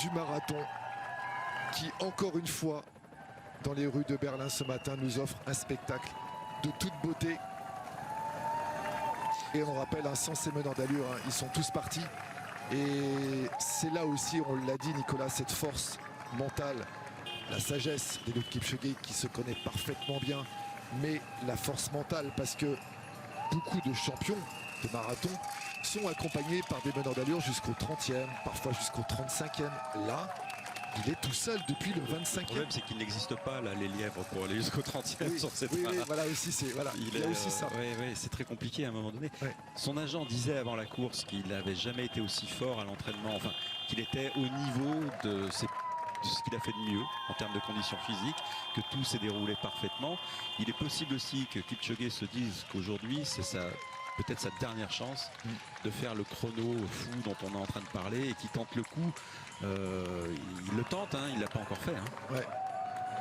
du marathon qui, encore une fois, dans les rues de Berlin ce matin, nous offre un spectacle de toute beauté. Et on rappelle, sans ces meneurs d'allure, ils sont tous partis. Et c'est là aussi, on l'a dit Nicolas, cette force mentale, la sagesse d'Eliud Kipchoge qui se connaît parfaitement bien, mais la force mentale, parce que beaucoup de champions de marathon sont accompagnés par des meneurs d'allure jusqu'au 30e, parfois jusqu'au 35e. Là, il est tout seul depuis le 25e. Le problème, c'est qu'il n'existe pas là, les lièvres pour aller jusqu'au 30e oui, sur cette oui, voilà aussi, il y a aussi ça. Oui, c'est très compliqué à un moment donné. Ouais. Son agent disait avant la course qu'il n'avait jamais été aussi fort à l'entraînement, enfin qu'il était au niveau de ce qu'il a fait de mieux en termes de conditions physiques, que tout s'est déroulé parfaitement. Il est possible aussi que Kipchoge se dise qu'aujourd'hui, c'est peut-être sa dernière chance de faire le chrono fou dont on est en train de parler et qui tente le coup. Il le tente, il ne l'a pas encore fait. Ouais.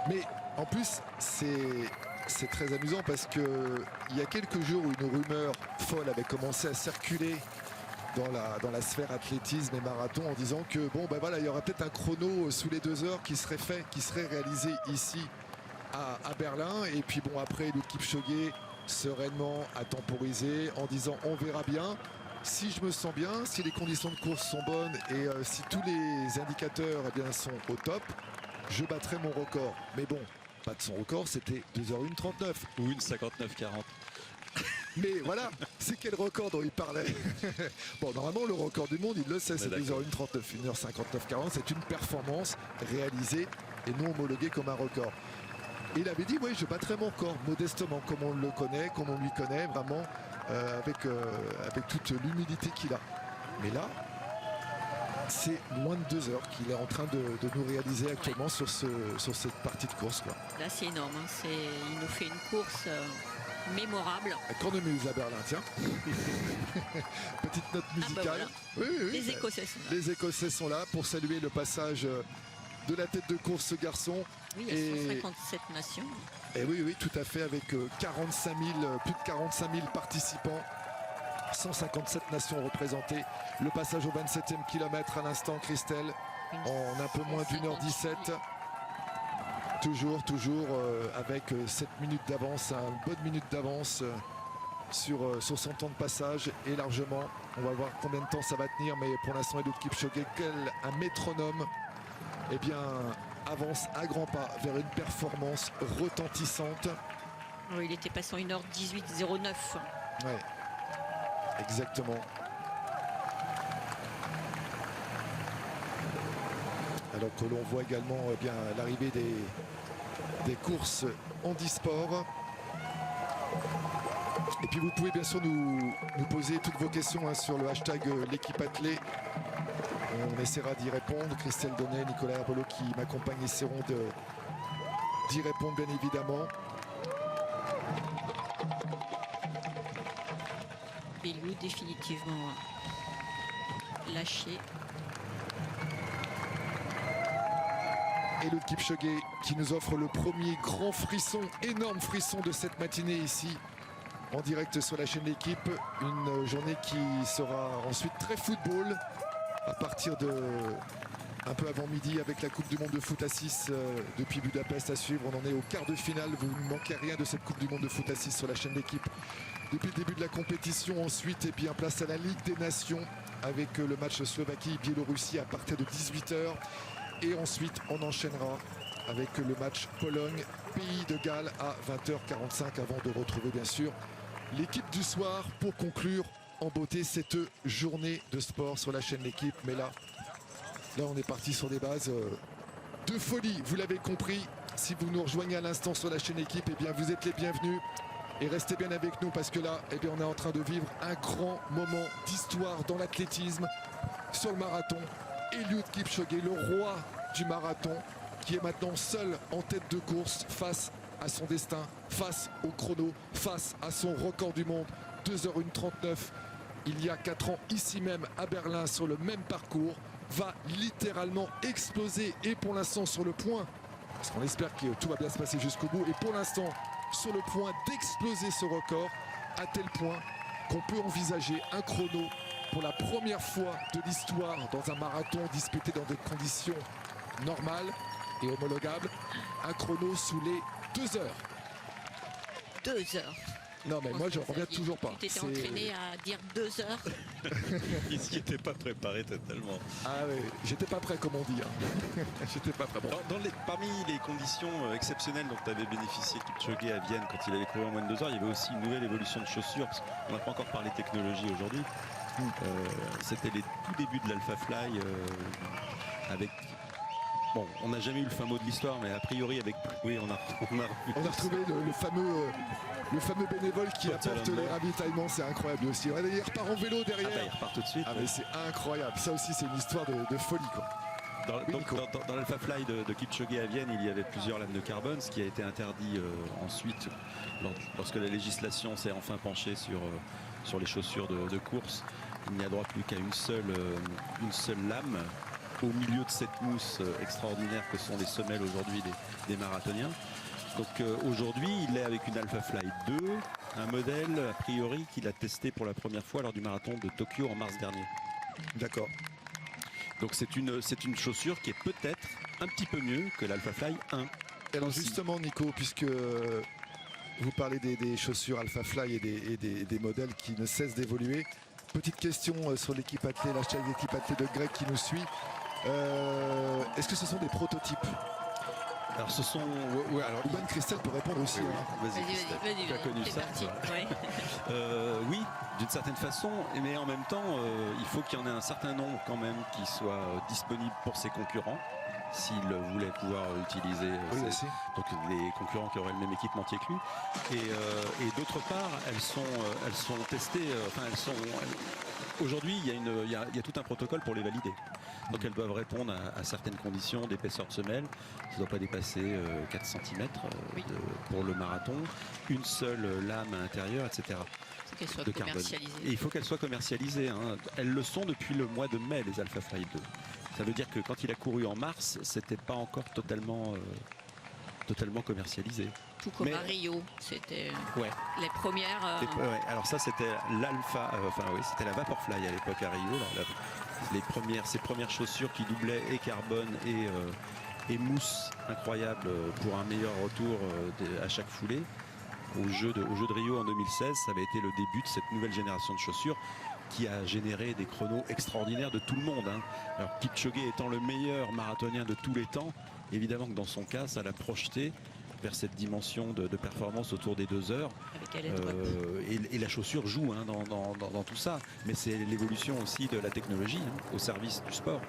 Mais en plus, c'est très amusant parce que il y a quelques jours où une rumeur folle avait commencé à circuler dans la sphère athlétisme et marathon en disant que bon ben voilà, il y aura peut-être un chrono sous les 2 heures qui serait réalisé ici à Berlin, et puis bon après Eliud Kipchoge sereinement à temporiser en disant on verra bien. Si je me sens bien, si les conditions de course sont bonnes et si tous les indicateurs sont au top, je battrai mon record. Mais bon, battre son record, c'était 2h1:39. Ou une 59-40. Mais voilà, c'est quel record dont il parlait? Bon, normalement, le record du monde, il le sait, c'est 2h1:39, 1h59-40. C'est une performance réalisée et non homologuée comme un record. Et il avait dit, oui, je battrai mon record, modestement, comme on le connaît, comme on lui connaît, vraiment, avec toute l'humilité qu'il a. Mais là, c'est moins de 2 heures qu'il est en train de nous réaliser actuellement sur cette partie de course, quoi. Là, c'est énorme. Il nous fait une course mémorable. La cornemuse à Berlin, tiens. Petite note musicale. Voilà. Oui. Les Écossais sont là. Les Écossais sont là pour saluer le passage de la tête de course, ce garçon. Oui, il y a 157 nations. Et oui, tout à fait, avec plus de 45 000 participants. 157 nations représentées. Le passage au 27e kilomètre à l'instant, Christelle, en un peu moins d'1h17. Toujours avec 7 minutes d'avance, une bonne minute d'avance sur son temps de passage, et largement. On va voir combien de temps ça va tenir, mais pour l'instant, Eliud Kipchoge, un métronome, avance à grands pas vers une performance retentissante. Oui, il était passé en 1h18:09. Ouais, exactement. Alors que l'on voit également l'arrivée des courses handisport. Et puis vous pouvez bien sûr nous poser toutes vos questions sur le hashtag l'équipe athlée. On essaiera d'y répondre. Christelle Donnet, Nicolas Herbelot qui m'accompagnent essaieront d'y répondre bien évidemment. Eliud définitivement lâché. Eliud Kipchoge qui nous offre le premier grand frisson, énorme frisson de cette matinée ici en direct sur la chaîne L'équipe. Une journée qui sera ensuite très football à partir de un peu avant midi avec la Coupe du Monde de foot à 6 depuis Budapest à suivre. On en est au quart de finale. Vous ne manquez rien de cette Coupe du Monde de foot à 6 sur la chaîne L'équipe. Depuis le début de la compétition, ensuite, place à la Ligue des Nations avec le match Slovaquie-Biélorussie à partir de 18h. Et ensuite, on enchaînera avec le match Pologne-Pays de Galles à 20h45 avant de retrouver bien sûr l'équipe du soir pour conclure en beauté cette journée de sport sur la chaîne L'équipe. Mais là, on est parti sur des bases de folie. Vous l'avez compris, si vous nous rejoignez à l'instant sur la chaîne L'équipe, vous êtes les bienvenus. Et restez bien avec nous parce que là, on est en train de vivre un grand moment d'histoire dans l'athlétisme sur le marathon. Eliud Kipchoge, le roi du marathon, qui est maintenant seul en tête de course face à son destin, face au chrono, face à son record du monde, 2h1:39. Il y a 4 ans, ici même à Berlin, sur le même parcours, va littéralement exploser. Et pour l'instant, sur le point, parce qu'on espère que tout va bien se passer jusqu'au bout, et pour l'instant, sur le point d'exploser ce record, à tel point qu'on peut envisager un chrono pour la première fois de l'histoire dans un marathon disputé dans des conditions normales et homologables, un chrono sous les 2 heures. 2 heures. Non mais moi je reviens toujours pas. Tu t'étais entraîné à dire 2 heures. Il s'y était pas préparé totalement. Ah oui, j'étais pas prêt comme on dit. Hein. J'étais pas prêt. Bon. Parmi les conditions exceptionnelles dont avait bénéficié Kipchoge à Vienne quand il avait couru en moins de 2 heures, il y avait aussi une nouvelle évolution de chaussures. On n'a pas encore parlé technologie aujourd'hui. C'était les tout débuts de l'Alpha Fly avec... Bon, on n'a jamais eu le fin mot de l'histoire, mais a priori avec... Oui, on a retrouvé le fameux bénévole qui apporte les ravitaillements. C'est incroyable aussi. Regardez, il repart en vélo derrière. Ah bah, il repart tout de suite. Ah mais c'est incroyable. Ça aussi c'est une histoire de folie quoi. Dans l'Alpha Fly de Kipchoge à Vienne, il y avait plusieurs lames de carbone, ce qui a été interdit ensuite lorsque la législation s'est enfin penchée sur les chaussures de course. Il n'y a droit plus qu'à une seule lame au milieu de cette mousse extraordinaire que sont les semelles aujourd'hui des marathoniens. Donc aujourd'hui, il est avec une Alpha Fly 2, un modèle a priori qu'il a testé pour la première fois lors du marathon de Tokyo en mars dernier. D'accord. Donc c'est une chaussure qui est peut-être un petit peu mieux que l'Alpha Fly 1. Et alors justement Nico, puisque vous parlez des chaussures Alpha Fly et des modèles qui ne cessent d'évoluer, petite question sur l'équipe athlée, la chaîne d'équipe athlée de Greg qui nous suit. Est-ce que ce sont des prototypes? Alors ce sont... Ouais, alors Ivan Christel peut répondre aussi. Oui, hein. Vas-y, tu as connu ça ouais. Oui, d'une certaine façon, mais en même temps, il faut qu'il y en ait un certain nombre quand même qui soient disponibles pour ses concurrents, s'ils voulaient pouvoir utiliser donc les concurrents qui auraient le même équipementier que lui. Et d'autre part, elles sont testées, aujourd'hui, il y a tout un protocole pour les valider. Donc elles doivent répondre à certaines conditions d'épaisseur de semelle. Ça ne doit pas dépasser 4 cm pour le marathon. Une seule lame à l'intérieur, etc. Il faut qu'elles soient commercialisées. Et il faut qu'elles soient commercialisées. Hein. Elles le sont depuis le mois de mai, les Alpha Fly 2. Ça veut dire que quand il a couru en mars, c'était pas encore totalement commercialisé. Tout comme à Rio, c'était les premières. Alors ça c'était l'Alpha, c'était la Vaporfly à l'époque à Rio. Ces premières chaussures qui doublaient et carbone et mousse, incroyable pour un meilleur retour à chaque foulée. Au jeu de Rio en 2016, ça avait été le début de cette nouvelle génération de chaussures qui a généré des chronos extraordinaires de tout le monde. Hein. Alors Kipchoge étant le meilleur marathonien de tous les temps, évidemment que dans son cas, ça l'a projeté vers cette dimension de performance autour des 2 heures. Et la chaussure joue hein, dans tout ça. Mais c'est l'évolution aussi de la technologie au service du sport.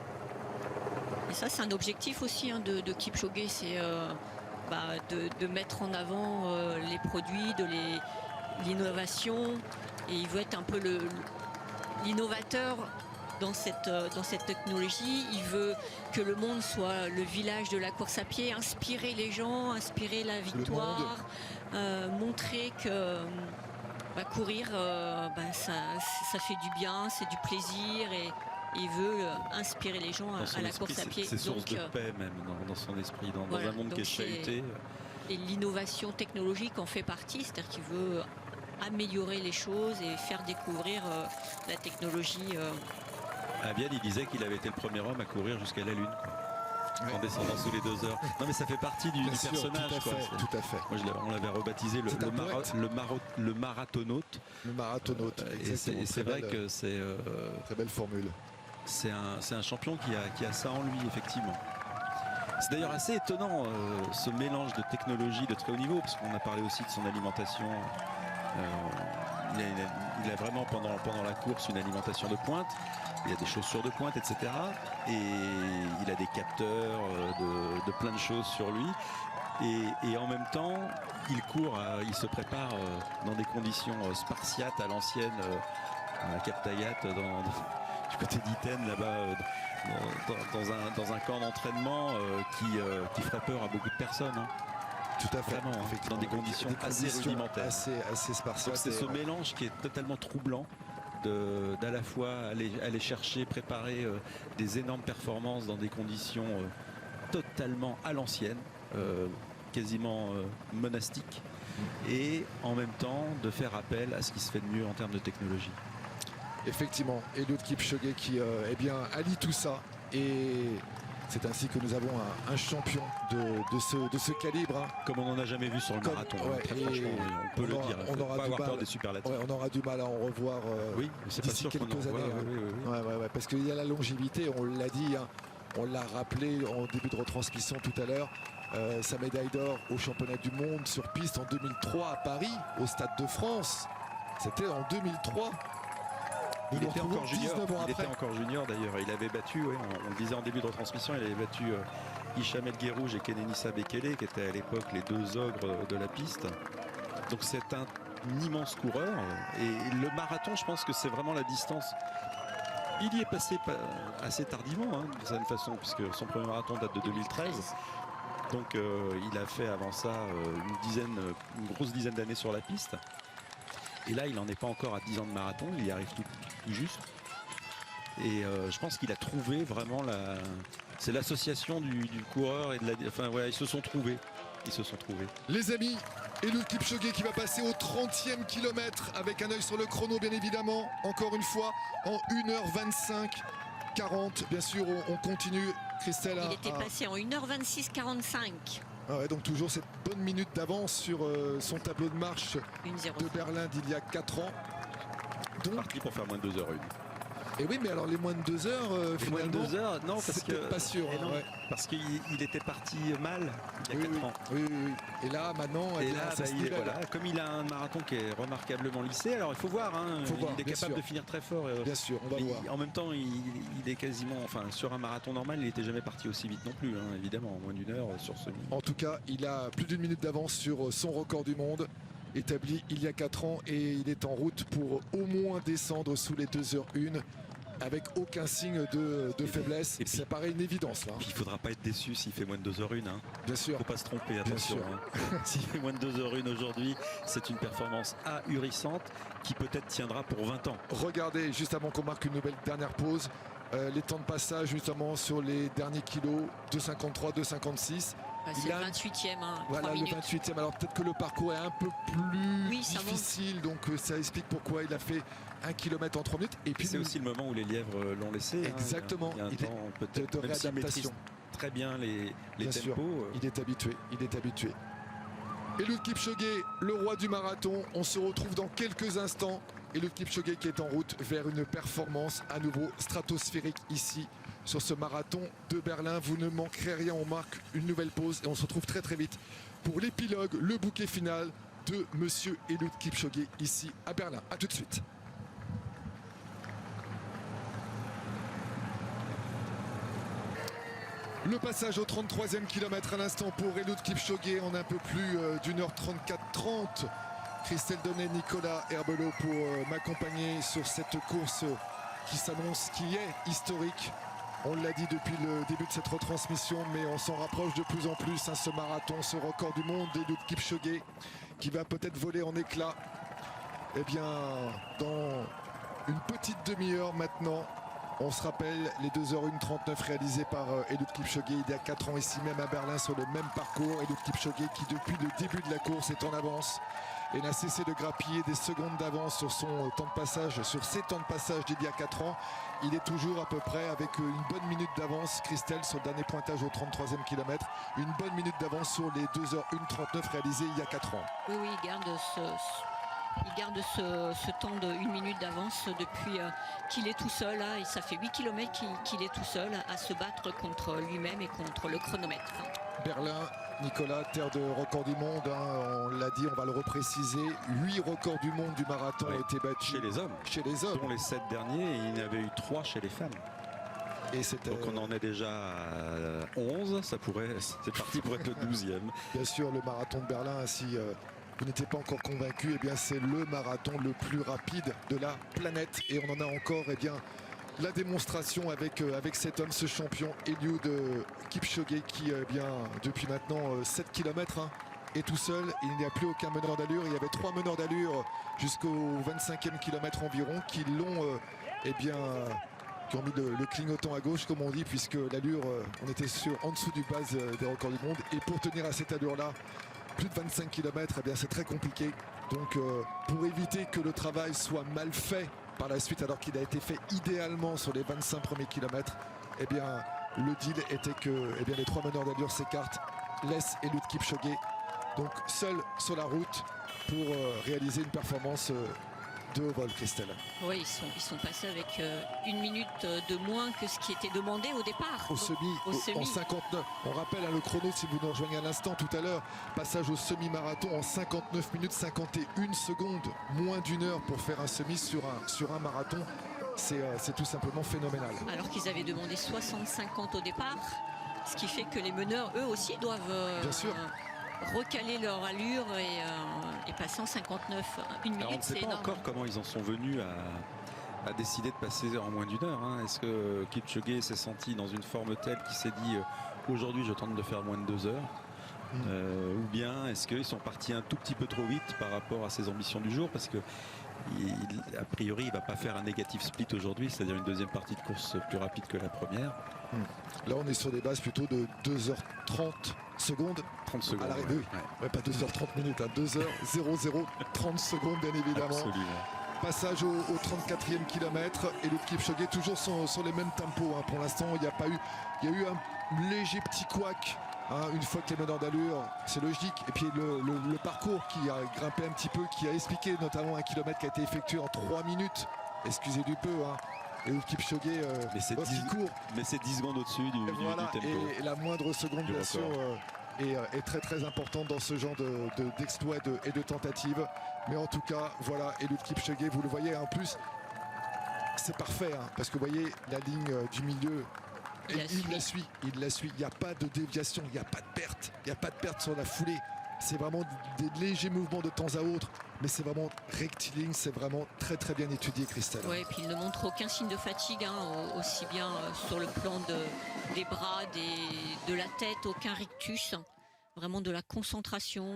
Et ça, c'est un objectif aussi hein, de Kipchoge, c'est de mettre en avant les produits, l'innovation. Et il veut être un peu l'innovateur dans cette technologie. Il veut que le monde soit le village de la course à pied, inspirer les gens, inspirer la victoire, montrer que courir, ça fait du bien, c'est du plaisir et il veut inspirer les gens à la course à pied. C'est source de paix même dans son esprit, dans un monde qui est chahuté. Et l'innovation technologique en fait partie, c'est-à-dire qu'il veut améliorer les choses et faire découvrir la technologie. À Vienne, il disait qu'il avait été le premier homme à courir jusqu'à la Lune, en descendant sous les 2 heures. Non, mais ça fait partie du personnage. Tout à fait. Moi, on l'avait rebaptisé le marathonaute. Le marathonaute. Et c'est vrai que c'est très belle formule. C'est un champion qui a ça en lui, effectivement. C'est d'ailleurs assez étonnant ce mélange de technologie de très haut niveau, parce qu'on a parlé aussi de son alimentation. Il a vraiment pendant la course une alimentation de pointe. Il y a des chaussures de pointe, etc. Et il a des capteurs de plein de choses sur lui. Et en même temps, il court, il se prépare dans des conditions spartiates à l'ancienne, à Captayat, du côté d'Iten, là-bas, dans un camp d'entraînement qui ferait peur à beaucoup de personnes. Hein. Tout à fait. Vraiment, dans des conditions assez rudimentaires. Assez spartiates. C'est ce mélange qui est totalement troublant. D'à la fois aller chercher, préparer des énormes performances dans des conditions totalement à l'ancienne, quasiment monastiques, et en même temps de faire appel à ce qui se fait de mieux en termes de technologie. Effectivement, Eliud Kipchoge qui eh bien, allie tout ça. Et c'est ainsi que nous avons un champion de ce calibre. Hein. Comme on n'en a jamais vu sur le marathon. Ouais, très franchement, on peut le dire. Il ne faut pas avoir peur des superlatifs. Ouais, on aura du mal à en revoir oui, c'est pas sûr quelques qu'on en années. voit, hein. Ouais, parce qu'il y a la longévité, on l'a dit, hein, on l'a rappelé en début de retransmission tout à l'heure. Sa médaille d'or au championnat du monde sur piste en 2003 à Paris, au Stade de France. C'était en 2003. Il était encore junior. Il était après. encore junior d'ailleurs. Il avait battu, on le disait en début de retransmission, il avait battu Hicham El Guerrouj et Kenenisa Bekele, qui étaient à l'époque les deux ogres de la piste. Donc c'est un immense coureur. Et le marathon, je pense que c'est vraiment la distance. Il y est passé assez tardivement, hein, de certaine façon, puisque son premier marathon date de 2013. Donc il a fait avant ça une grosse dizaine d'années sur la piste. Et là, il n'en est pas encore à 10 ans de marathon, il y arrive tout juste. Et je pense qu'il a trouvé vraiment c'est l'association du coureur et de la... Enfin voilà, ils se sont trouvés. Les amis, Eliud Kipchoge qui va passer au 30e kilomètre avec un œil sur le chrono bien évidemment. Encore une fois, en 1h25. 40, bien sûr, on continue. Christelle il était passé en 1h26-45. Ah ouais, donc toujours cette bonne minute d'avance sur son tableau de marche de Berlin d'il y a 4 ans. Donc parti pour faire moins de 2h01. Et oui, mais alors les moins de 2 heures, finalement, moins de 2 heures, non, parce que pas sûr. Non, ouais. Parce qu'il était parti mal il y a 4 ans. Oui. Et là, maintenant, comme il a un marathon qui est remarquablement lissé, alors il faut voir. Hein, il est capable de finir très fort. Bien sûr, on va voir. En même temps, il est quasiment, enfin, sur un marathon normal, il n'était jamais parti aussi vite non plus, hein, évidemment, en moins d'1 heure sur ce. En tout cas, il a plus d'une minute d'avance sur son record du monde établi il y a 4 ans et il est en route pour au moins descendre sous les 2h01 avec aucun signe de faiblesse. Et ça paraît une évidence là. Puis il ne faudra pas être déçu s'il fait moins de 2h01. Hein. Bien sûr. Il ne faut pas se tromper, attention. Hein. S'il fait moins de 2h01 aujourd'hui, c'est une performance ahurissante qui peut-être tiendra pour 20 ans. Regardez, juste avant qu'on marque une nouvelle dernière pause, les temps de passage justement sur les derniers kilos, 2,53, 2,56. C'est le 28e. Hein, voilà, le 28e. Alors peut-être que le parcours est un peu plus difficile, donc ça explique pourquoi il a fait 1 km en 3 minutes. Et puis c'est aussi le moment où les lièvres l'ont laissé. Exactement. Hein. Il y a un temps peut-être de réadaptation. Très bien les tempos. Sûr. Il est habitué. Eliud Kipchoge, le roi du marathon. On se retrouve dans quelques instants. Eliud Kipchoge qui est en route vers une performance à nouveau stratosphérique ici sur ce marathon de Berlin. Vous ne manquerez rien, on marque une nouvelle pause et on se retrouve très très vite pour l'épilogue, le bouquet final de monsieur Eliud Kipchoge ici à Berlin. A tout de suite. Le passage au 33e kilomètre à l'instant pour Eliud Kipchoge en un peu plus d'1h34-30. Christelle Donnet, Nicolas Herbelot pour m'accompagner sur cette course qui s'annonce, qui est historique. On l'a dit depuis le début de cette retransmission, mais on s'en rapproche de plus en plus. Hein, ce marathon, ce record du monde d'Eliud Kipchoge qui va peut-être voler en éclats. Eh bien, dans une petite demi-heure maintenant, on se rappelle les 2h01-39 réalisés par Eliud Kipchoge il y a 4 ans ici même à Berlin sur le même parcours. Eliud Kipchoge qui depuis le début de la course est en avance et n'a cessé de grappiller des secondes d'avance sur son temps de passage, sur ses temps de passage d'il y a 4 ans. Il est toujours à peu près avec une bonne minute d'avance, Christelle, sur le dernier pointage au 33e kilomètre. Une bonne minute d'avance sur les 2h01-39 réalisés il y a 4 ans. Oui, il garde ce temps de 1 minute d'avance depuis qu'il est tout seul. Là, et ça fait 8 km qu'il est tout seul à se battre contre lui-même et contre le chronomètre. Berlin, Nicolas, terre de record du monde, hein, on l'a dit, on va le repréciser. 8 records du monde du marathon ont été battus chez les hommes. Dont les 7 derniers, et il y en avait eu 3 chez les femmes. Et donc on en est déjà à 11, c'est parti pour être le 12e. Bien sûr, le marathon de Berlin, si vous n'étiez pas encore convaincu, eh bien c'est le marathon le plus rapide de la planète. Et on en a encore la démonstration avec cet homme, ce champion Eliud Kipchoge qui bien depuis maintenant 7 km est tout seul. Il n'y a plus aucun meneur d'allure. Il y avait 3 meneurs d'allure jusqu'au 25e kilomètre environ qui l'ont qui ont mis le clignotant à gauche comme on dit, puisque l'allure on était en dessous du base des records du monde. Et pour tenir à cette allure là plus de 25 km, eh bien c'est très compliqué. Donc pour éviter que le travail soit mal fait par la suite, alors qu'il a été fait idéalement sur les 25 premiers kilomètres, eh bien, le deal était que les 3 meneurs d'allure s'écartent, laissent Eliud Kipchoge donc seul sur la route pour réaliser une performance de haut vol, Christelle. Oui, ils sont passés avec 1 minute de moins que ce qui était demandé au départ. Au semi, semi. En 59. On rappelle le chrono, si vous nous rejoignez à l'instant tout à l'heure, passage au semi-marathon en 59 minutes 51 secondes, moins d'une heure pour faire un semi sur un marathon. C'est tout simplement phénoménal. Alors qu'ils avaient demandé 60-50 au départ, ce qui fait que les meneurs, eux aussi, doivent Bien sûr. Recaler leur allure et passer en 59. 1 minute, Alors, on ne sait c'est pas énorme. encore comment ils en sont venus à décider de passer en moins d'une heure. Est-ce que Kipchoge s'est senti dans une forme telle qu'il s'est dit aujourd'hui je tente de faire moins de 2 heures ou bien est-ce qu'ils sont partis un tout petit peu trop vite par rapport à ses ambitions du jour, parce que a priori il ne va pas faire un négatif split aujourd'hui, c'est-à-dire une deuxième partie de course plus rapide que la première. Là on est sur des bases plutôt de 2h30 secondes 30 secondes. À l'arrivée, oui. Ouais, pas 2h30 minutes, 2h00 30 secondes bien évidemment. Absolument. Passage au 34e kilomètre. Eliud Kipchoge toujours sur les mêmes tempos. Pour l'instant, il y a eu un léger petit couac. Une fois que les meneurs d'allure, c'est logique. Et puis le parcours qui a grimpé un petit peu, qui a expliqué notamment un kilomètre qui a été effectué en 3 minutes. Excusez du peu. Eliud Kipchoge, mais c'est 10 secondes au-dessus du tempo. Et la moindre seconde, bien sûr, est très très importante dans ce genre d'exploit et de tentative. Mais en tout cas, voilà, Eliud Kipchoge, vous le voyez, en plus, c'est parfait, parce que vous voyez la ligne du milieu, il la suit. Il n'y a pas de déviation, il n'y a pas de perte, il n'y a pas de perte sur la foulée. C'est vraiment des légers mouvements de temps à autre, mais c'est vraiment rectiligne, c'est vraiment très très bien étudié, Christelle. Oui, et puis il ne montre aucun signe de fatigue, aussi bien sur le plan des bras, de la tête, aucun rictus. Vraiment de la concentration,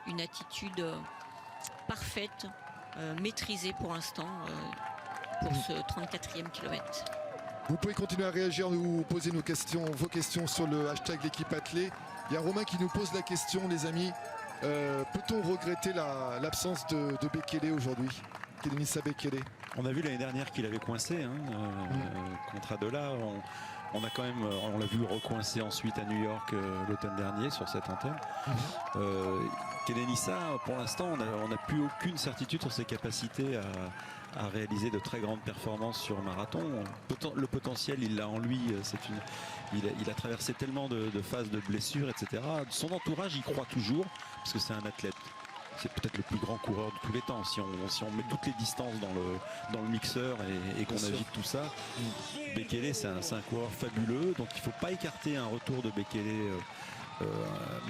une attitude parfaite, maîtrisée pour l'instant pour ce 34e kilomètre. Vous pouvez continuer à réagir, nous poser vos questions sur le hashtag l'équipe athlée. Il y a Romain qui nous pose la question, les amis. Peut-on regretter l'absence de Bekele aujourd'hui, Kenenisa Bekele? On a vu l'année dernière qu'il avait coincé contre Adola. On a quand même, on l'a vu recoincer ensuite à New York l'automne dernier sur cette antenne. Kenenisa, pour l'instant, on n'a plus aucune certitude sur ses capacités à réaliser de très grandes performances sur marathon. Le potentiel, il l'a en lui. Il a traversé tellement de phases de blessures, etc. Son entourage y croit toujours, parce que c'est un athlète. C'est peut-être le plus grand coureur de tous les temps. Si on met toutes les distances dans le mixeur et qu'on agite tout ça, Bekele, c'est un coureur fabuleux. Donc il ne faut pas écarter un retour de Bekele.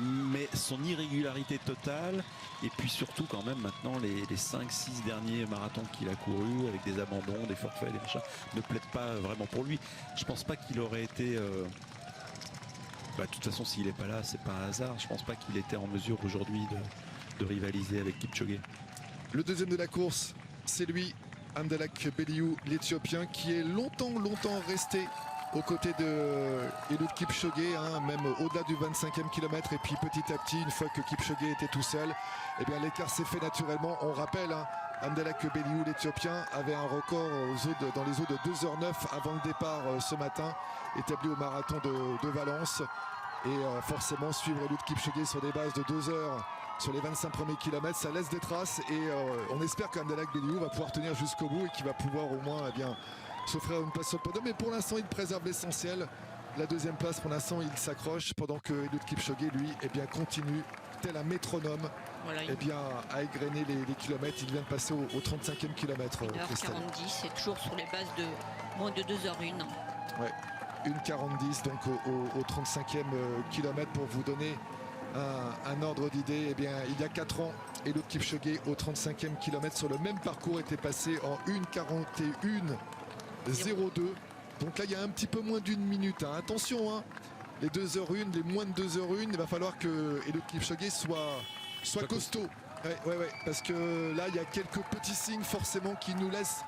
Mais son irrégularité totale, et puis surtout quand même maintenant les 5-6 derniers marathons qu'il a couru avec des abandons, des forfaits, des machins, ne plaident pas vraiment pour lui. Je pense pas qu'il aurait été de toute façon, s'il n'est pas là, c'est pas un hasard. Je pense pas qu'il était en mesure aujourd'hui de rivaliser avec Kipchoge. Le deuxième de la course, c'est lui, Amdalak Beliou, l'Éthiopien, qui est longtemps resté aux côtés de Eliud Kipchoge, même au-delà du 25e kilomètre. Et puis petit à petit, une fois que Kipchoge était tout seul, l'écart s'est fait naturellement. On rappelle, Amdalak Beliou, l'Éthiopien, avait un record dans les eaux de 2h09 avant le départ ce matin, établi au marathon de Valence. Et forcément, suivre Eliud Kipchoge sur des bases de 2 heures sur les 25 premiers kilomètres, ça laisse des traces. Et on espère qu'Amdalak Beliou va pouvoir tenir jusqu'au bout et qu'il va pouvoir au moins s'offrir une place sur le podium. Mais pour l'instant, il préserve l'essentiel. La deuxième place, pour l'instant, il s'accroche, pendant que Eliud Kipchoge, lui, continue tel un métronome, voilà, à égrener les kilomètres. Il vient de passer au 35e kilomètre. 1h40, c'est toujours sur les bases de moins de 2h01. Ouais, 1h40, donc au 35e kilomètre, pour vous donner un ordre d'idée. Il y a 4 ans, Eliud Kipchoge, au 35e kilomètre, sur le même parcours, était passé en 1h41,02. Donc là, il y a un petit peu moins d'une minute. Attention, les 2h01, les moins de 2h01, il va falloir que Eliud Kipchoge soit costaud. Ouais, parce que là, il y a quelques petits signes forcément qui nous laissent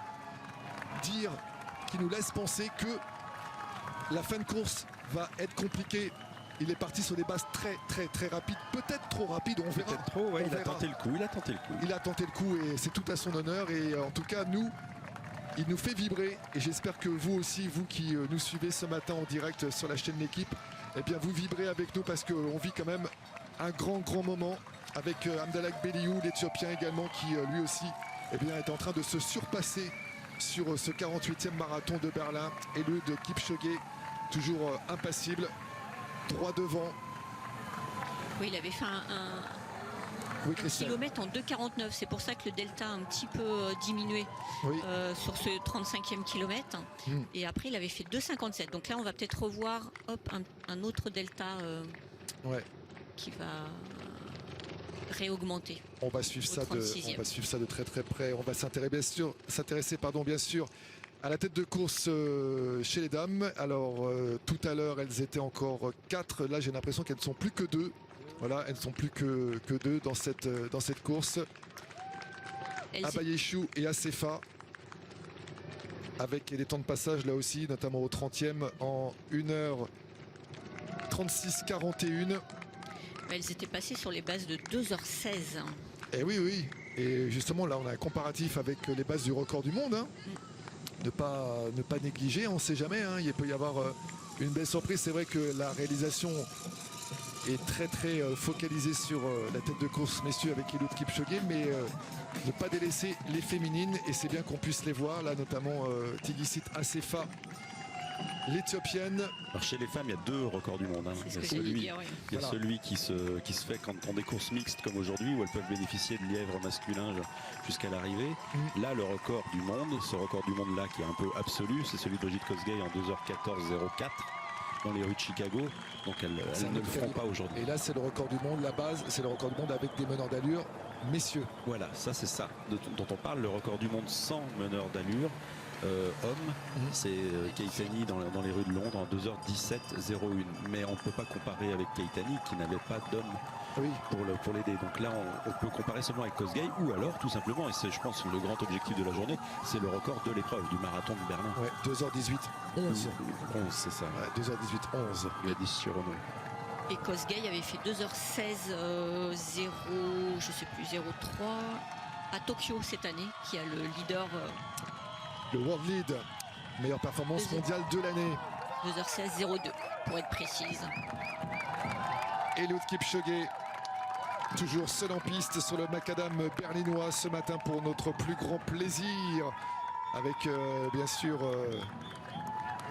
penser que la fin de course va être compliquée. Il est parti sur des bases très rapides, peut-être trop rapides, on verra. Peut-être trop, il a tenté le coup. Il a tenté le coup et c'est tout à son honneur. Et en tout cas, nous, il nous fait vibrer et j'espère que vous aussi, vous qui nous suivez ce matin en direct sur la chaîne L'équipe, eh bien vous vibrez avec nous parce qu'on vit quand même un grand moment avec Amdalak Beliou, l'Éthiopien également, qui lui aussi eh bien, est en train de se surpasser sur ce 48e marathon de Berlin. Eliud Kipchoge, toujours impassible, droit devant. Oui, il avait fait Oui, un Christelle. kilomètre en 2,49. C'est pour ça que le delta a un petit peu diminué Oui. sur ce 35e kilomètre. Et après, il avait fait 2,57. Donc là, on va peut-être revoir un autre delta Ouais. qui va réaugmenter. On va suivre ça de très près. On va s'intéresser bien sûr à la tête de course chez les dames. Alors tout à l'heure elles étaient encore 4. Là j'ai l'impression qu'elles ne sont plus que 2. Voilà, elles ne sont plus que 2 dans cette course. Abayeshou et Assefa avec des temps de passage là aussi, notamment au 30e en 1h36-41. Elles étaient passées sur les bases de 2h16. Et oui. Et justement, là, on a un comparatif avec les bases du record du monde. Hein. Ne pas négliger, on ne sait jamais. Hein. Il peut y avoir une belle surprise. C'est vrai que la réalisation est très focalisée sur la tête de course messieurs avec Eliud Kipchoge. Mais ne pas délaisser les féminines. Et c'est bien qu'on puisse les voir. Là, notamment Tigist Assefa, l'Éthiopienne. Alors chez les femmes, il y a 2 records du monde. Hein. Il y a celui qui se fait quand on des courses mixtes comme aujourd'hui, où elles peuvent bénéficier de lièvre masculin jusqu'à l'arrivée. Là, le record du monde, ce record du monde-là qui est un peu absolu, c'est celui de Brigitte Kosgei en 2h14.04 dans les rues de Chicago. Donc elles ne le feront pas aujourd'hui. Et là, c'est le record du monde, la base, c'est le record du monde avec des meneurs d'allure, messieurs. Voilà, ça c'est ça dont on parle, le record du monde sans meneur d'allure. Homme, c'est Keitany dans les rues de Londres en 2h17.01. Mais on ne peut pas comparer avec Keitany qui n'avait pas d'homme pour l'aider. Donc là, on peut comparer seulement avec Kosgei ou alors tout simplement, et c'est je pense le grand objectif de la journée, c'est le record de l'épreuve du marathon de Berlin. Ouais, 2h18.11. 11, c'est ça. Ouais, 2h18.11. Il a dit sur Renault. Et Kosgei avait fait 2h16 je sais plus 03 à Tokyo cette année, qui a le leader. Le World Lead, meilleure performance mondiale de l'année. 2h16.02 pour être précise. Eliud Kipchoge, toujours seul en piste sur le macadam berlinois ce matin pour notre plus grand plaisir. Avec bien sûr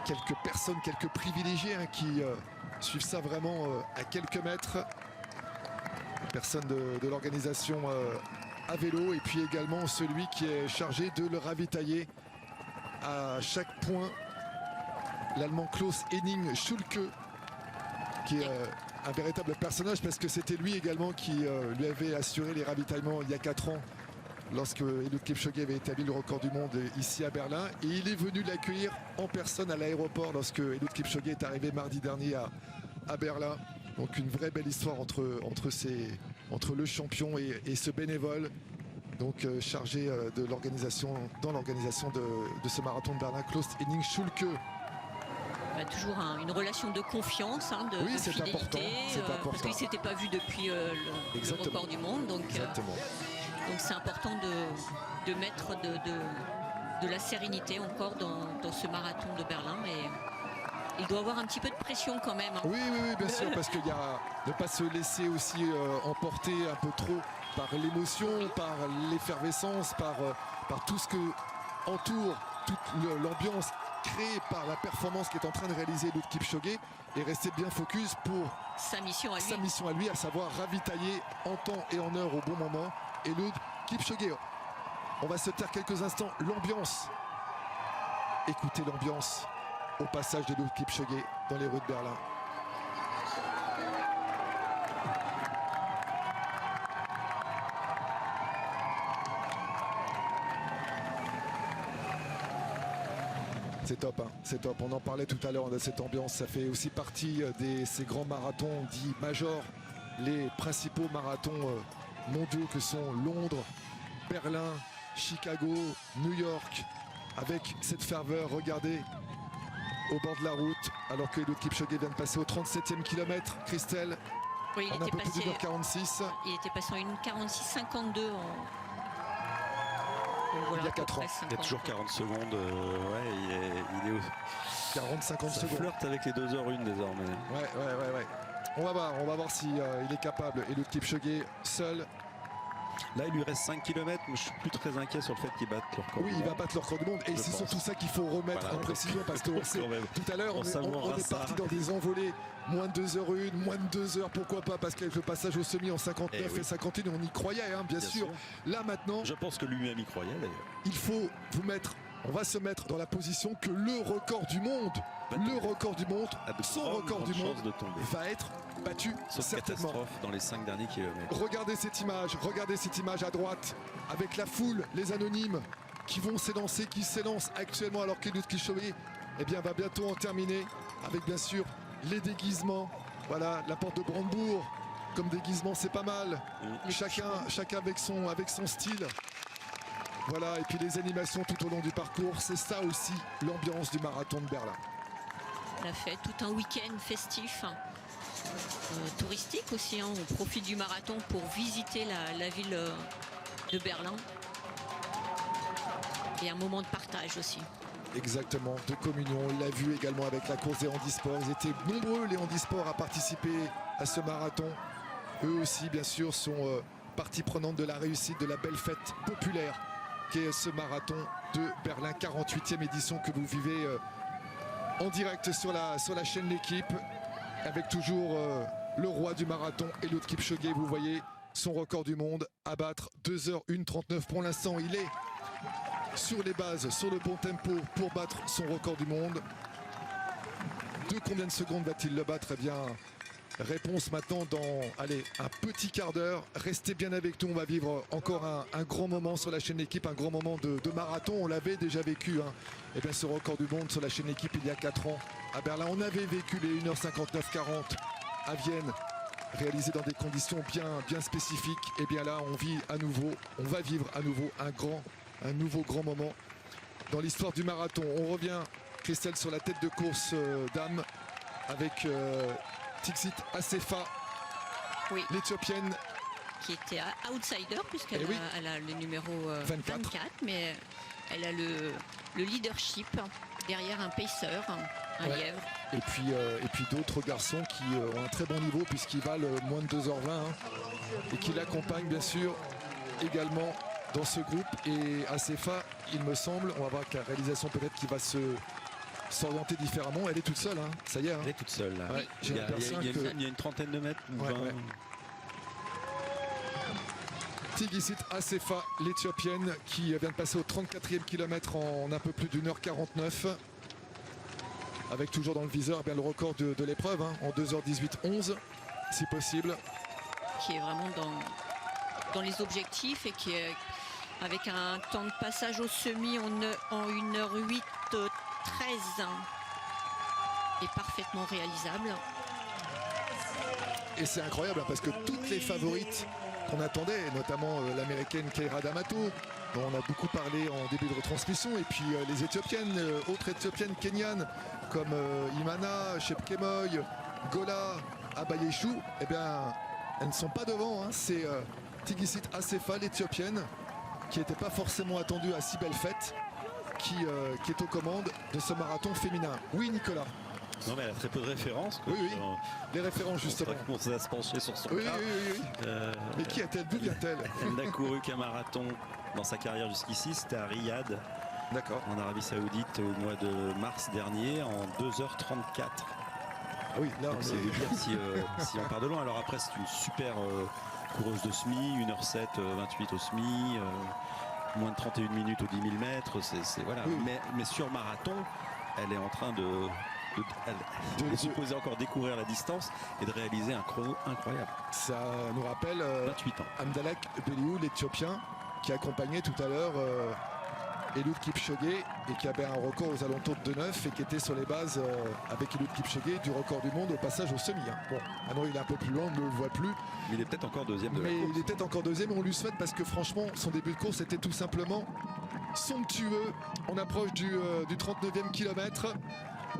quelques personnes, quelques privilégiés qui suivent ça vraiment à quelques mètres. Personne de l'organisation à vélo et puis également celui qui est chargé de le ravitailler à chaque point, l'Allemand Klaus Henning Schulke, qui est un véritable personnage parce que c'était lui également qui lui avait assuré les ravitaillements il y a 4 ans lorsque Eliud Kipchoge avait établi le record du monde ici à Berlin, et il est venu l'accueillir en personne à l'aéroport lorsque Eliud Kipchoge est arrivé mardi dernier à Berlin. Donc une vraie belle histoire entre le champion et ce bénévole. Donc chargé de l'organisation, de ce marathon de Berlin, Klaus Henning Schulke. Toujours une relation de confiance, de c'est fidélité, important, parce qu'il ne s'était pas vu depuis le record du monde. Donc c'est important de mettre de la sérénité encore dans ce marathon de Berlin. Mais il doit avoir un petit peu de pression quand même. Oui, bien sûr, parce qu'il y a ne pas se laisser aussi emporter un peu trop par l'émotion, par l'effervescence, par tout ce que entoure, toute l'ambiance créée par la performance qu'est en train de réaliser Eliud Kipchoge, et rester bien focus pour sa mission à lui, à savoir ravitailler en temps et en heure au bon moment Eliud Kipchoge. On va se taire quelques instants. L'ambiance, écoutez l'ambiance au passage d'Eliud Kipchoge dans les rues de Berlin. C'est top, c'est top. On en parlait tout à l'heure de cette ambiance. Ça fait aussi partie de ces grands marathons dits majors, les principaux marathons mondiaux que sont Londres, Berlin, Chicago, New York, avec cette ferveur. Regardez au bord de la route, alors que Eliud Kipchoge vient de passer au 37e kilomètre. Christelle, oui, en un peu plus d'1h46. Il était passé en 1h46.52 Et voilà, il y a à peu 4 ans. près Il y a toujours 40 secondes. Ouais, il est 40-50 ça secondes. flirte avec les 2h01 désormais. Ouais. On va voir si il est capable. Eliud Kipchoge seul. Là, il lui reste 5 km, mais je suis plus très inquiet sur le fait qu'il batte le record. Oui, il va battre le record du monde. Et Je c'est pense. surtout ça qu'il faut remettre Voilà. en précision parce qu'on sait, Quand même. tout à l'heure, On on savourera est ça. parti dans des envolées. Moins de 2h01, moins de 2h, pourquoi pas? Parce qu'avec le passage au semi en 59 Eh oui. et 51, on y croyait, hein, bien sûr. Là, maintenant, Je pense que lui-même y croyait d'ailleurs. il faut vous mettre, on va se mettre dans la position que le record du monde, A de son grandes record du monde chances de tomber. va être battu Sauf certainement. catastrophe dans les 5 derniers kilomètres. Regardez cette image à droite, avec la foule, les anonymes qui vont s'élancer, qui s'élancent actuellement alors qu'Eliud Kipchoge va bientôt en terminer, avec bien sûr les déguisements. Voilà, la porte de Brandebourg, comme déguisement, c'est pas mal. Chacun avec son style. Voilà, et puis les animations tout au long du parcours, c'est ça aussi l'ambiance du marathon de Berlin. On a fait tout un week-end festif, touristique aussi. On profite du marathon pour visiter la ville de Berlin. Et un moment de partage aussi. Exactement, de communion. On l'a vu également avec la course des handisports. Ils étaient nombreux, les handisports, à participer à ce marathon. Eux aussi, bien sûr, sont partie prenante de la réussite de la belle fête populaire qui est ce marathon de Berlin, 48e édition que vous vivez en direct sur la chaîne L'équipe, avec toujours le roi du marathon, Eliud Kipchoge. Vous voyez son record du monde à battre, 2h01:39 pour l'instant. Il est sur les bases, sur le bon tempo pour battre son record du monde. De combien de secondes va-t-il le battre? Eh bien, réponse maintenant dans, allez, un petit quart d'heure. Restez bien avec nous, on va vivre encore un grand moment sur la chaîne L'équipe, un grand moment de marathon. On l'avait déjà vécu, hein. Eh bien, ce record du monde sur la chaîne L'équipe il y a 4 ans à Berlin. On avait vécu les 1h59:40 à Vienne, réalisé dans des conditions bien spécifiques. Et bien là, on va vivre à nouveau un nouveau grand moment dans l'histoire du marathon. On revient, Christelle, sur la tête de course dame avec Tixit Assefa, Oui. l'Éthiopienne. Qui était outsider puisqu'elle Eh oui. elle a le numéro 24. 24, mais elle a le leadership derrière un pacer, un Ouais. lièvre. Et puis d'autres garçons qui ont un très bon niveau puisqu'ils valent moins de 2h20 hein, et qui l'accompagnent bien sûr également dans ce groupe. Et Assefa, il me semble, on va voir que la réalisation peut-être qui va s'orienter différemment. Elle est toute seule, hein. Ça y est. Hein. Elle est toute seule là. Ouais, j'ai il, y a, l'impression il y a- que- il y a une trentaine de mètres ou Ouais, 20. ouais. Tigicit Assefa, l'Éthiopienne, qui vient de passer au 34e kilomètre en un peu plus d'1h49. Avec toujours dans le viseur le record de l'épreuve, hein, en 2h18:11, si possible. Qui est vraiment dans les objectifs et qui est avec un temps de passage au semi en 1h08:13 est parfaitement réalisable. Et c'est incroyable hein, parce que toutes les favorites qu'on attendait, notamment l'américaine Keira D'Amato, dont on a beaucoup parlé en début de retransmission, et puis les éthiopiennes, autres éthiopiennes kenyanes comme Imana, Chepkemoy, Gola, Abayeshu, eh bien elles ne sont pas devant, hein. C'est Tigicit Assefa, l'Éthiopienne, qui n'était pas forcément attendue à si belle fête, qui est aux commandes de ce marathon féminin. Oui, Nicolas. Non mais elle a très peu de références. Oui, oui. Les références justement. On va commencer à se pencher sur son Oui, cas. oui, oui, oui. Mais qui a-t-elle? D'où vient-elle? Elle n'a couru qu'un marathon dans sa carrière jusqu'ici, c'était à Riyad, D'accord. en Arabie Saoudite, au mois de mars dernier, en 2h34. Ah oui, là Donc on c'est est... vous dire si on part de loin. Alors après, c'est une super coureuse de semi, 1h07:28 au semi, moins de 31 minutes aux 10 000 mètres. Voilà. Oui. Mais sur marathon, elle est en train elle est supposée encore découvrir la distance et de réaliser un chrono incroyable. Ça nous rappelle 28 ans. Amdalak Beliou, l'Éthiopien, qui accompagnait tout à l'heure Eliud Kipchoge et qui avait un record aux alentours de 2,9 et qui était sur les bases avec Eliud Kipchoge du record du monde au passage au semi. Hein. Bon, maintenant il est un peu plus loin, on ne le voit plus. Mais il est peut-être encore deuxième de la Mais course. il est peut-être encore deuxième et on lui souhaite parce que franchement, son début de course était tout simplement somptueux. On approche du 39e kilomètre.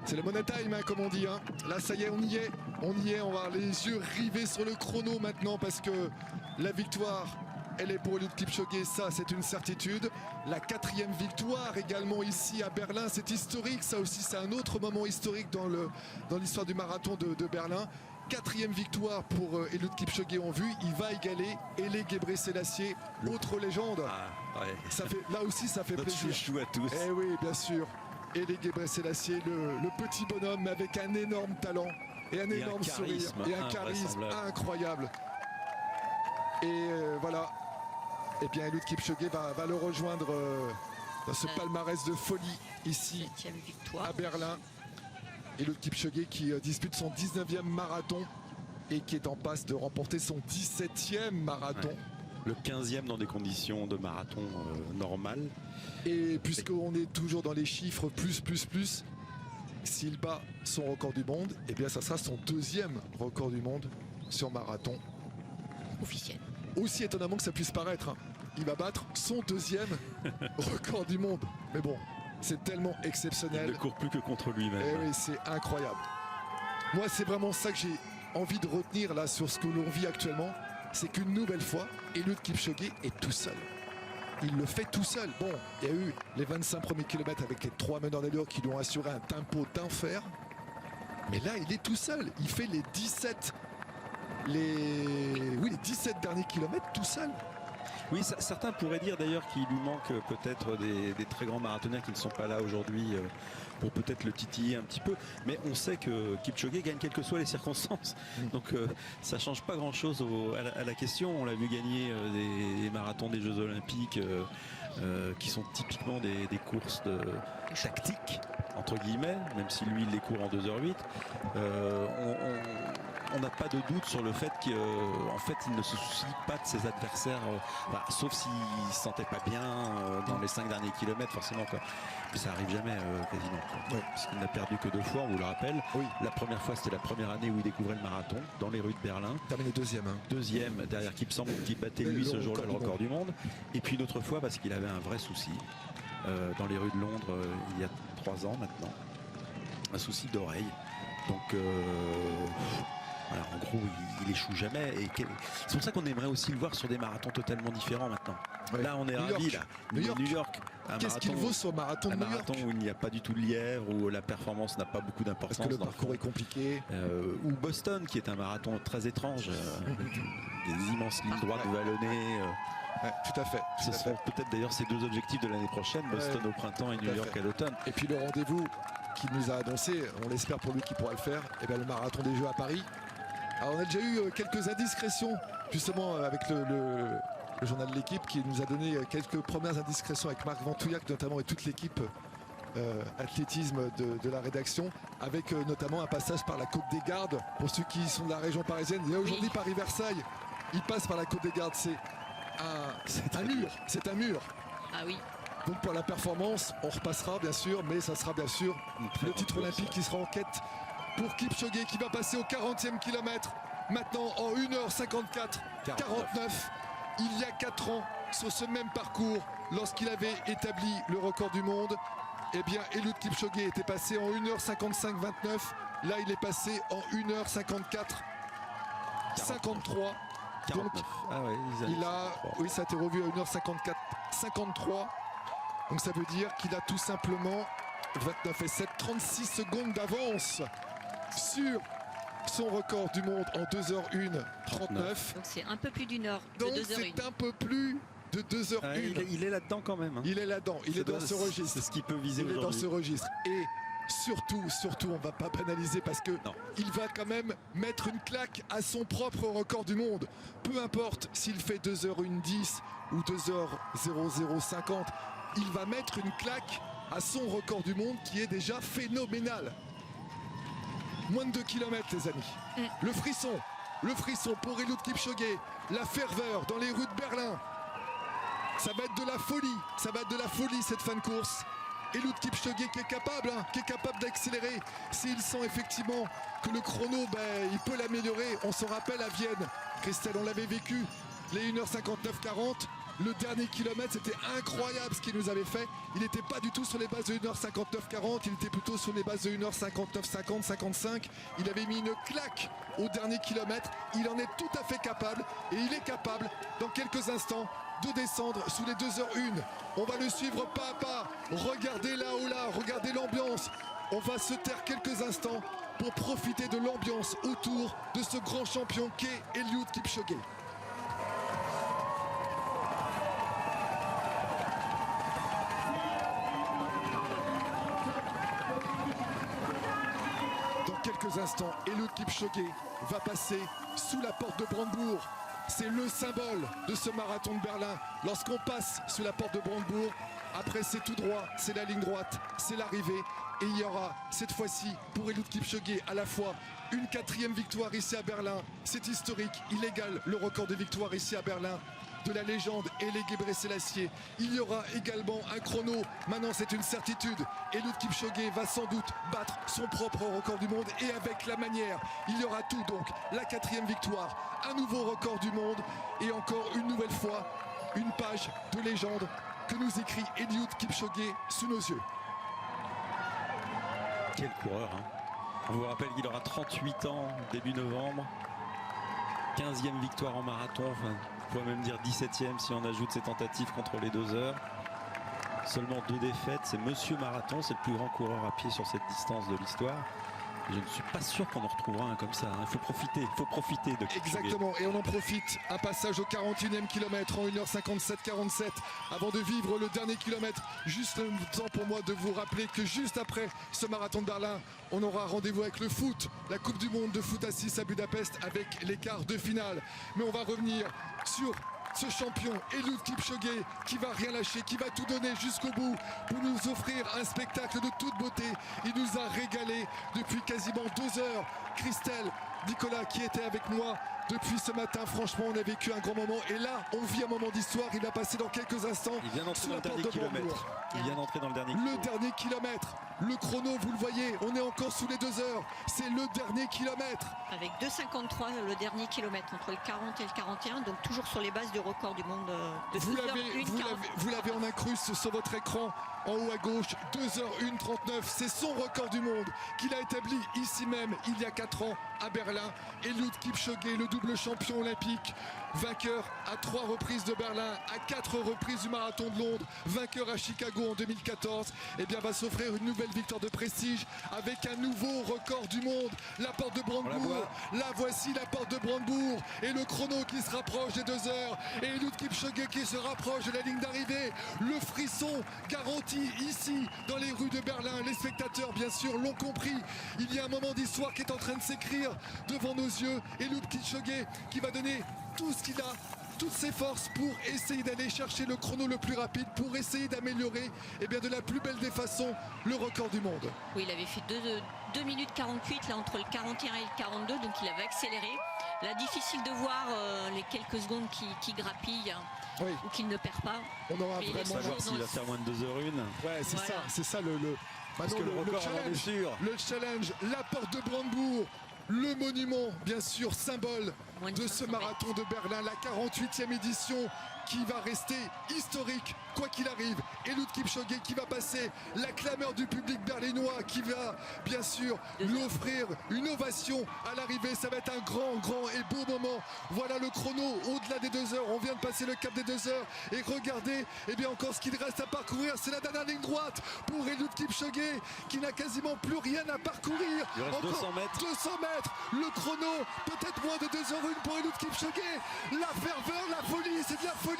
C'est le money time, hein, comme on dit. Hein. Là, ça y est, on y est. On va avoir les yeux rivés sur le chrono maintenant parce que la victoire elle est pour Eliud Kipchoge, ça c'est une certitude. La 4e victoire également ici à Berlin, c'est historique, ça aussi c'est un autre moment historique dans l'histoire du marathon de Berlin. 4e victoire pour Eliud Kipchoge en vue, il va égaler Haile Gebrselassie, autre légende. Ah, ouais. Là aussi ça fait Notre plaisir. chouchou à tous. Eh oui, bien sûr. Haile Gebrselassie, le petit bonhomme avec un énorme talent et un énorme sourire et un charisme incroyable. Et voilà, et bien Eliud Kipchoge va le rejoindre dans ce palmarès de folie ici 7e victoire. à Berlin. Eliud Kipchoge qui dispute son 19e marathon et qui est en passe de remporter son 17e marathon. Ouais. Le 15e dans des conditions de marathon normales. Et puisqu'on est toujours dans les chiffres plus, s'il bat son record du monde, eh bien ça sera son 2e record du monde sur marathon. Officiel. Aussi étonnamment que ça puisse paraître, hein, il va battre son 2e record du monde. Mais bon, c'est tellement Il exceptionnel. ne court plus que contre lui-même. Eh oui, c'est incroyable. Moi, c'est vraiment ça que j'ai envie de retenir là sur ce que l'on vit actuellement. C'est qu'une nouvelle fois, Eliud Kipchoge est tout seul. Il le fait tout seul. Bon, il y a eu les 25 premiers kilomètres avec les 3 meneurs d'allure qui lui ont assuré un tempo d'enfer. Mais là, il est tout seul. Il fait les 17 derniers kilomètres tout seul. Oui, certains pourraient dire d'ailleurs qu'il lui manque peut-être des très grands marathoniens qui ne sont pas là aujourd'hui pour peut-être le titiller un petit peu. Mais on sait que Kipchoge gagne quelles que soient les circonstances. Donc ça ne change pas grand-chose à la question. On l'a vu gagner des marathons des Jeux Olympiques qui sont typiquement des courses tactiques, entre guillemets, même si lui il les court en 2h08. On n'a pas de doute sur le fait qu'en fait il ne se soucie pas de ses adversaires, sauf s'il ne se sentait pas bien dans les 5 derniers kilomètres forcément quoi. Mais ça arrive jamais quasiment quoi. Ouais. Parce qu'il n'a perdu que 2 fois, on vous le rappelle. Oui. La première fois c'était la première année où il découvrait le marathon dans les rues de Berlin. Terminé 2e. Hein. 2e derrière Kipsang qui battait lui ce jour-là le record du monde. Et puis une autre fois parce qu'il avait un vrai souci dans les rues de Londres il y a 3 ans maintenant. Un souci d'oreille. Donc voilà, en gros, il échoue jamais. Et c'est pour ça qu'on aimerait aussi le voir sur des marathons totalement différents maintenant. Ouais. Là, on est ravis. Là. New York. Qu'est-ce qu'il vaut sur marathon de New York? Un marathon où il n'y a pas du tout de lièvre, où la performance n'a pas beaucoup d'importance. Parce que le parcours est compliqué. Ou Boston, qui est un marathon très étrange. Des immenses lignes droites vallonnées. Ouais, tout à fait. Ce seront peut-être d'ailleurs ces 2 objectifs de l'année prochaine, Boston au printemps et New York à l'automne. Et puis le rendez-vous qu'il nous a annoncé, on l'espère pour lui qui pourra le faire, et bien le marathon des Jeux à Paris. Alors on a déjà eu quelques indiscrétions justement avec le journal de l'équipe qui nous a donné quelques premières indiscrétions avec Marc Ventouillac notamment et toute l'équipe athlétisme de la rédaction, avec notamment un passage par la Côte des Gardes pour ceux qui sont de la région parisienne. Et aujourd'hui Paris-Versailles, il passe par la Côte des Gardes, c'est un mur, c'est un mur. Ah oui. Donc pour la performance, on repassera bien sûr, mais ça sera bien sûr le titre olympique qui sera en quête pour Kipchoge qui va passer au 40e kilomètre. Maintenant en 1h54 49. Il y a 4 ans, sur ce même parcours, lorsqu'il avait établi le record du monde, eh bien Eliud Kipchoge était passé en 1h55 29. Là il est passé en 1h54 53. 49. Donc Ah ouais, oui, ça a été revu à 1h54 53. Donc ça veut dire qu'il a tout simplement 29 et 7, 36 secondes d'avance sur son record du monde en 2h01 39. Donc c'est un peu plus d'1 heure. Donc de 2h01. c'est un peu plus de 2h01. Ah, il est là-dedans quand même. Hein. Il est là-dedans, il est dans ce registre. C'est ce qu'il peut viser Il est dans aujourd'hui. ce registre. Et surtout, on va pas banaliser parce que il va quand même mettre une claque à son propre record du monde. Peu importe s'il fait 2h10 ou 2h0050, il va mettre une claque à son record du monde qui est déjà phénoménal. Moins de 2 km les amis. Le frisson pour Eliud Kipchoge, la ferveur dans les rues de Berlin. Ça va être de la folie, cette fin de course. Eliud Kipchoge qui est capable d'accélérer s'il sent effectivement que le chrono, il peut l'améliorer. On s'en rappelle à Vienne, Christelle, on l'avait vécu, les 1h59-40. Le dernier kilomètre, c'était incroyable ce qu'il nous avait fait. Il n'était pas du tout sur les bases de 1h59-40, il était plutôt sur les bases de 1h59-50, 55. Il avait mis une claque au dernier kilomètre. Il en est tout à fait capable et il est capable dans quelques instants de descendre sous les 2h01. On va le suivre pas à pas. Regardez là, regardez l'ambiance. On va se taire quelques instants pour profiter de l'ambiance autour de ce grand champion qu'est Eliud Kipchoge. Dans quelques instants, Eliud Kipchoge va passer sous la porte de Brandebourg. C'est le symbole de ce marathon de Berlin. Lorsqu'on passe sous la porte de Brandebourg, après c'est tout droit, c'est la ligne droite, c'est l'arrivée. Et il y aura cette fois-ci pour Eliud Kipchoge à la fois une 4e victoire ici à Berlin. C'est historique, il égale le record de victoire ici à Berlin de la légende Haile Gebrselassie. Il y aura également un chrono. Maintenant c'est une certitude. Eliud Kipchoge va sans doute battre son propre record du monde et avec la manière. Il y aura tout donc. La 4e victoire, un nouveau record du monde et encore une nouvelle fois une page de légende que nous écrit Eliud Kipchoge sous nos yeux. Quel coureur, hein. On vous rappelle qu'il aura 38 ans début novembre. 15e victoire en marathon, enfin, on pourrait même dire 17e si on ajoute ses tentatives contre les 2 heures. Seulement 2 défaites, c'est Monsieur Marathon, c'est le plus grand coureur à pied sur cette distance de l'histoire. Je ne suis pas sûr qu'on en retrouvera un comme ça. Il faut profiter de Kipchoge. Exactement, et on en profite. Un passage au 41e kilomètre en 1h57-47 avant de vivre le dernier kilomètre. Juste le temps pour moi de vous rappeler que juste après ce marathon de Berlin, on aura rendez-vous avec le foot, la Coupe du Monde de foot à 6 à Budapest avec les quarts de finale. Mais on va revenir sur ce champion Eliud Kipchoge qui va rien lâcher, qui va tout donner jusqu'au bout pour nous offrir un spectacle de toute beauté. Il nous a régalé depuis quasiment 2 heures. Christelle, Nicolas qui était avec moi depuis ce matin, franchement on a vécu un grand moment et là on vit un moment d'histoire. Il va passer dans quelques instants. Il vient d'entrer dans le dernier kilomètre. Il vient d'entrer dans le dernier kilomètre. Le dernier kilomètre. Le chrono, vous le voyez, on est encore sous les 2 heures. C'est le dernier kilomètre. Avec 2,53 le dernier kilomètre entre le 40 et le 41, donc toujours sur les bases du record du monde de 2h01. Vous l'avez en incruste sur votre écran en haut à gauche, 2h01:39. C'est son record du monde qu'il a établi ici même il y a 4 ans à Berlin. Eliud Kipchoge, le double champion olympique, vainqueur à 3 reprises de Berlin, à 4 reprises du marathon de Londres, vainqueur à Chicago en 2014, et bien va s'offrir une nouvelle victoire de prestige avec un nouveau record du monde. La porte de Brandebourg, la voici la porte de Brandebourg et le chrono qui se rapproche des 2 heures et Eliud Kipchoge qui se rapproche de la ligne d'arrivée. Le frisson garanti ici dans les rues de Berlin. Les spectateurs bien sûr l'ont compris. Il y a un moment d'histoire qui est en train de s'écrire devant nos yeux. Eliud Kipchoge qui va donner tout ce qu'il a, toutes ses forces pour essayer d'aller chercher le chrono le plus rapide, pour essayer d'améliorer de la plus belle des façons le record du monde. Oui, il avait fait 2 minutes 48 là entre le 41 et le 42, donc il avait accéléré. Là, difficile de voir les quelques secondes qui grappillent oui. ou qu'il ne perd pas. On aura vraiment savoir s'il va faire moins de 2h01. Ouais, c'est ça le challenge. Le challenge, la porte de Brandebourg. Le monument, bien sûr, symbole de ce marathon de Berlin, la 48e édition qui va rester historique, quoi qu'il arrive. Eliud Kipchoge qui va passer, la clameur du public berlinois qui va, bien sûr, lui offrir une ovation à l'arrivée. Ça va être un grand et beau moment. Voilà le chrono au-delà des 2 heures. On vient de passer le cap des 2 heures. Et regardez, encore ce qu'il reste à parcourir, c'est la dernière ligne droite pour Eliud Kipchoge qui n'a quasiment plus rien à parcourir. Il reste encore 200 mètres. 200 mètres. Le chrono, peut-être moins de 2h01 pour Eliud Kipchoge. La ferveur, la folie, c'est de la folie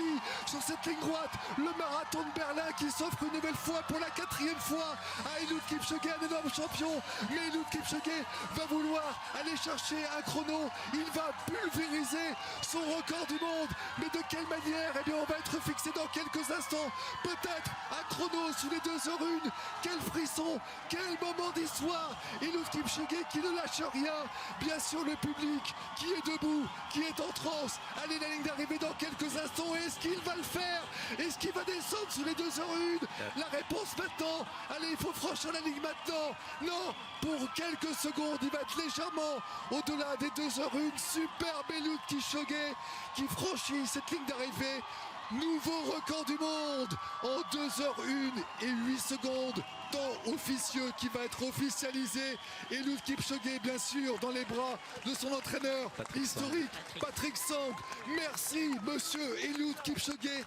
sur cette ligne droite. Le marathon de Berlin qui s'offre une nouvelle fois pour la 4e fois à Eliud Kipchoge, un énorme champion. Mais Eliud Kipchoge va vouloir aller chercher un chrono. Il va pulvériser son record du monde. Mais de quelle manière? On va être fixé dans quelques instants. Peut-être un chrono sous les 2h01. Quel frisson, quel moment d'histoire. Eliud Kipchoge qui ne lâche rien. Bien sûr le public qui est debout, qui est en transe. Allez, la ligne d'arrivée dans quelques instants. Est-ce qu'il va le faire? Est-ce qu'il va descendre sous les 2h01? 2h01. La réponse maintenant. Allez, il faut franchir la ligne maintenant. Non, pour quelques secondes, il va être légèrement au-delà des 2h01. Superbe Eliud Kipchoge qui franchit cette ligne d'arrivée. Nouveau record du monde en 2h01 et 8 secondes. Temps officieux qui va être officialisé. Eliud Kipchoge, bien sûr, dans les bras de son entraîneur historique, Patrick Sang. Merci, monsieur Eliud Kipchoge.